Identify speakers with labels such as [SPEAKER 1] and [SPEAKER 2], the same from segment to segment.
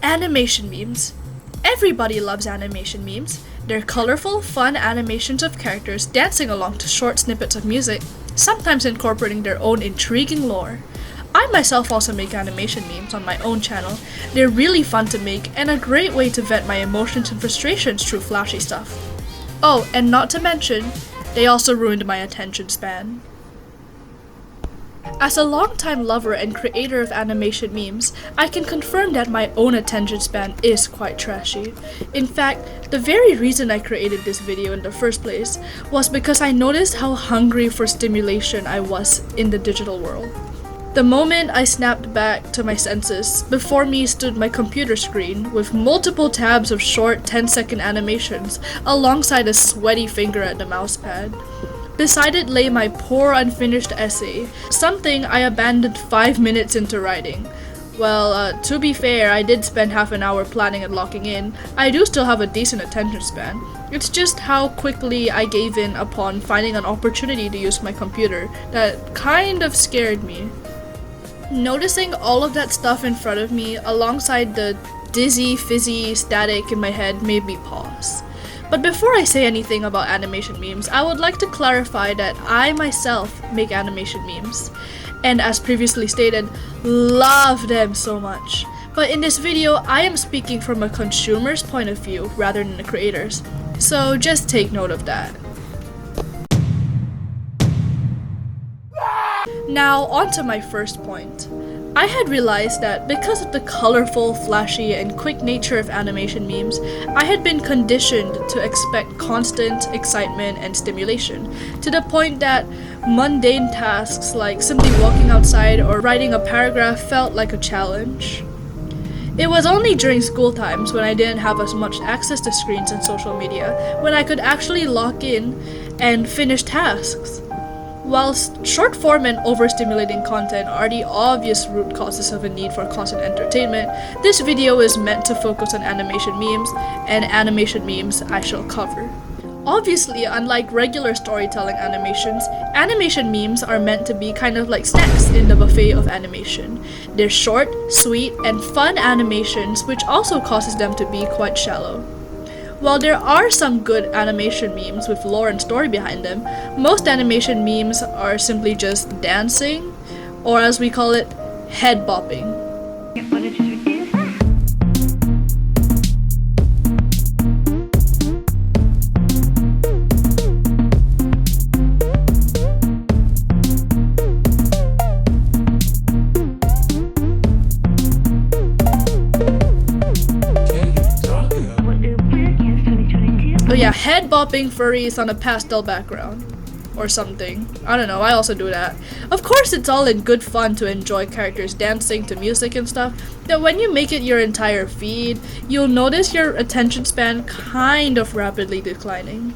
[SPEAKER 1] Animation memes. Everybody loves animation memes. They're colorful, fun animations of characters dancing along to short snippets of music, sometimes incorporating their own intriguing lore. I myself also make animation memes on my own channel. They're really fun to make and a great way to vent my emotions and frustrations through flashy stuff. Oh, and not to mention, they also ruined my attention span. As a longtime lover and creator of animation memes, I can confirm that my own attention span is quite trashy. In fact, the very reason I created this video in the first place was because I noticed how hungry for stimulation I was in the digital world. The moment I snapped back to my senses, before me stood my computer screen with multiple tabs of short 10-second animations alongside a sweaty finger at the mousepad. Beside it lay my poor unfinished essay, something I abandoned 5 minutes into writing. Well, to be fair, I did spend half an hour planning and locking in. I do still have a decent attention span. It's just how quickly I gave in upon finding an opportunity to use my computer that kind of scared me. Noticing all of that stuff in front of me alongside the dizzy, fizzy static in my head made me pause. But before I say anything about animation memes, I would like to clarify that I myself make animation memes, and as previously stated, love them so much. But in this video, I am speaking from a consumer's point of view rather than the creator's, so just take note of that. Now, on to my first point. I had realized that because of the colorful, flashy, and quick nature of animation memes, I had been conditioned to expect constant excitement and stimulation, to the point that mundane tasks like simply walking outside or writing a paragraph felt like a challenge. It was only during school times, when I didn't have as much access to screens and social media, when I could actually lock in and finish tasks. Whilst short-form and overstimulating content are the obvious root causes of a need for constant entertainment, this video is meant to focus on animation memes, and animation memes I shall cover. Obviously, unlike regular storytelling animations, animation memes are meant to be kind of like snacks in the buffet of animation. They're short, sweet, and fun animations, which also causes them to be quite shallow. While there are some good animation memes with lore and story behind them, most animation memes are simply just dancing, or as we call it, head bopping. Oh yeah, head bopping furries on a pastel background. Or something. I don't know, I also do that. Of course it's all in good fun to enjoy characters dancing to music and stuff, but when you make it your entire feed, you'll notice your attention span kind of rapidly declining.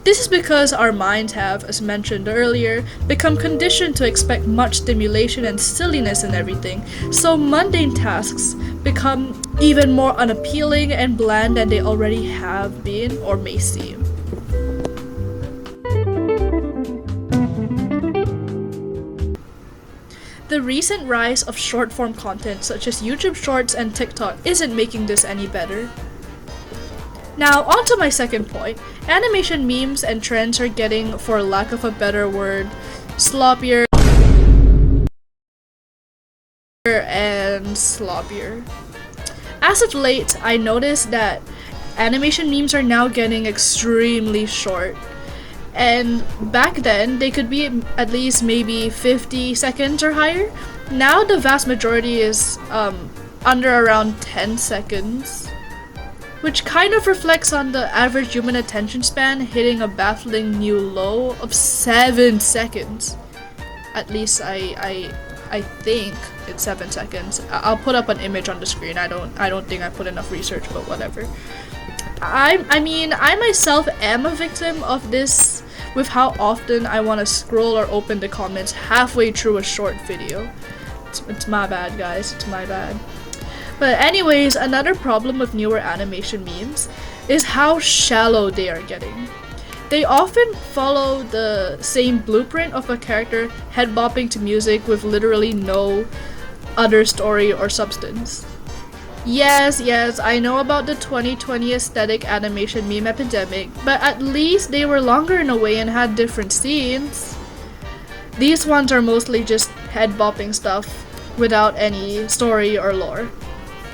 [SPEAKER 1] This is because our minds have, as mentioned earlier, become conditioned to expect much stimulation and silliness in everything, so mundane tasks become even more unappealing and bland than they already have been or may seem. The recent rise of short-form content such as YouTube Shorts and TikTok isn't making this any better. Now, on to my second point. Animation memes and trends are getting, for lack of a better word, sloppier and sloppier. As of late, I noticed that animation memes are now getting extremely short. And back then, they could be at least maybe 50 seconds or higher. Now the vast majority is under around 10 seconds. Which kind of reflects on the average human attention span hitting a baffling new low of 7 seconds. At least I think it's 7 seconds. I'll put up an image on the screen. I don't think I put enough research, but whatever. I mean, I myself am a victim of this with how often I want to scroll or open the comments halfway through a short video. It's my bad, guys. It's my bad. But anyways, another problem with newer animation memes is how shallow they are getting. They often follow the same blueprint of a character head bopping to music with literally no other story or substance. Yes, I know about the 2020 aesthetic animation meme epidemic, but at least they were longer in a way and had different scenes. These ones are mostly just head-bopping stuff without any story or lore.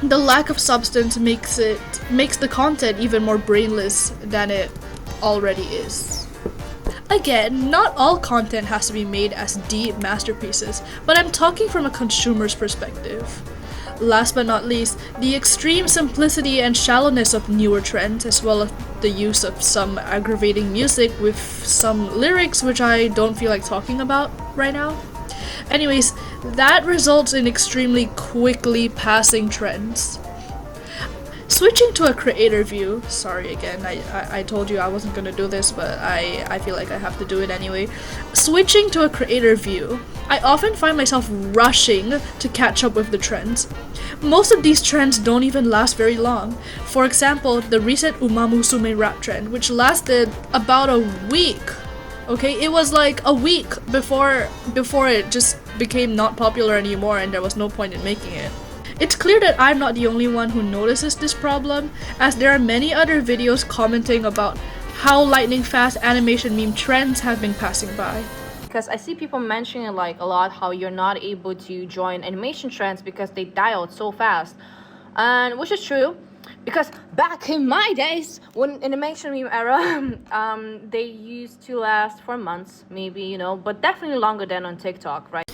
[SPEAKER 1] The lack of substance makes the content even more brainless than it already is. Again, not all content has to be made as deep masterpieces, but I'm talking from a consumer's perspective. Last but not least, the extreme simplicity and shallowness of newer trends, as well as the use of some aggravating music with some lyrics which I don't feel like talking about right now. Anyways, that results in extremely quickly passing trends. Switching to a creator view, sorry again, I told you I wasn't gonna do this, but I feel like I have to do it anyway. Switching to a creator view, I often find myself rushing to catch up with the trends. Most of these trends don't even last very long. For example, the recent Umamusume rap trend, which lasted about a week. Okay, it was like a week before it just became not popular anymore and there was no point in making it. It's clear that I'm not the only one who notices this problem, as there are many other videos commenting about how lightning fast animation meme trends have been passing by.
[SPEAKER 2] Because I see people mentioning like a lot how you're not able to join animation trends because they die out so fast, and which is true. Because back in my days, when animation meme era, they used to last for months, maybe, but definitely longer than on TikTok, right?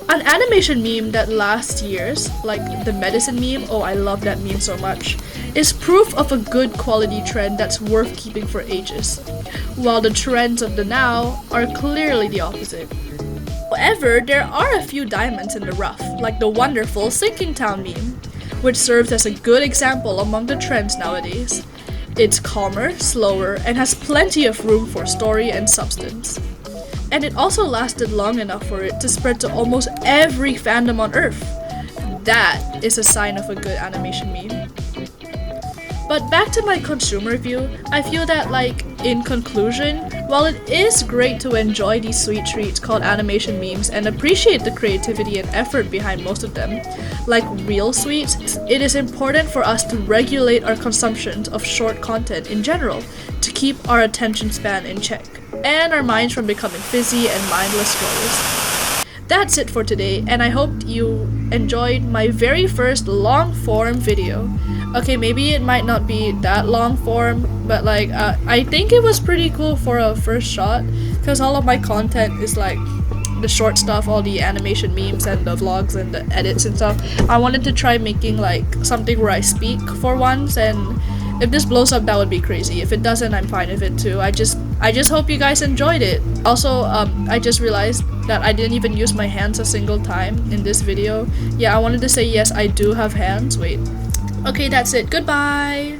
[SPEAKER 1] An animation meme that lasts years, like the medicine meme, oh I love that meme so much, is proof of a good quality trend that's worth keeping for ages, while the trends of the now are clearly the opposite. However, there are a few diamonds in the rough, like the wonderful Sinking Town meme, which serves as a good example among the trends nowadays. It's calmer, slower, and has plenty of room for story and substance. And it also lasted long enough for it to spread to almost every fandom on Earth. That is a sign of a good animation meme. But back to my consumer view, I feel that, like, in conclusion, while it is great to enjoy these sweet treats called animation memes and appreciate the creativity and effort behind most of them, like real sweets, it is important for us to regulate our consumption of short content in general to keep our attention span in check and our minds from becoming busy and mindless scrollers. That's it for today, and I hope you enjoyed my very first long form video. Okay, maybe it might not be that long form, but like I think it was pretty cool for a first shot, because all of my content is like the short stuff, all the animation memes and the vlogs and the edits and stuff. I wanted to try making like something where I speak for once, and if this blows up, that would be crazy. If it doesn't, I'm fine with it too. I just hope you guys enjoyed it. Also, I just realized that I didn't even use my hands a single time in this video. Yeah, I wanted to say yes, I do have hands. Wait. Okay, that's it. Goodbye!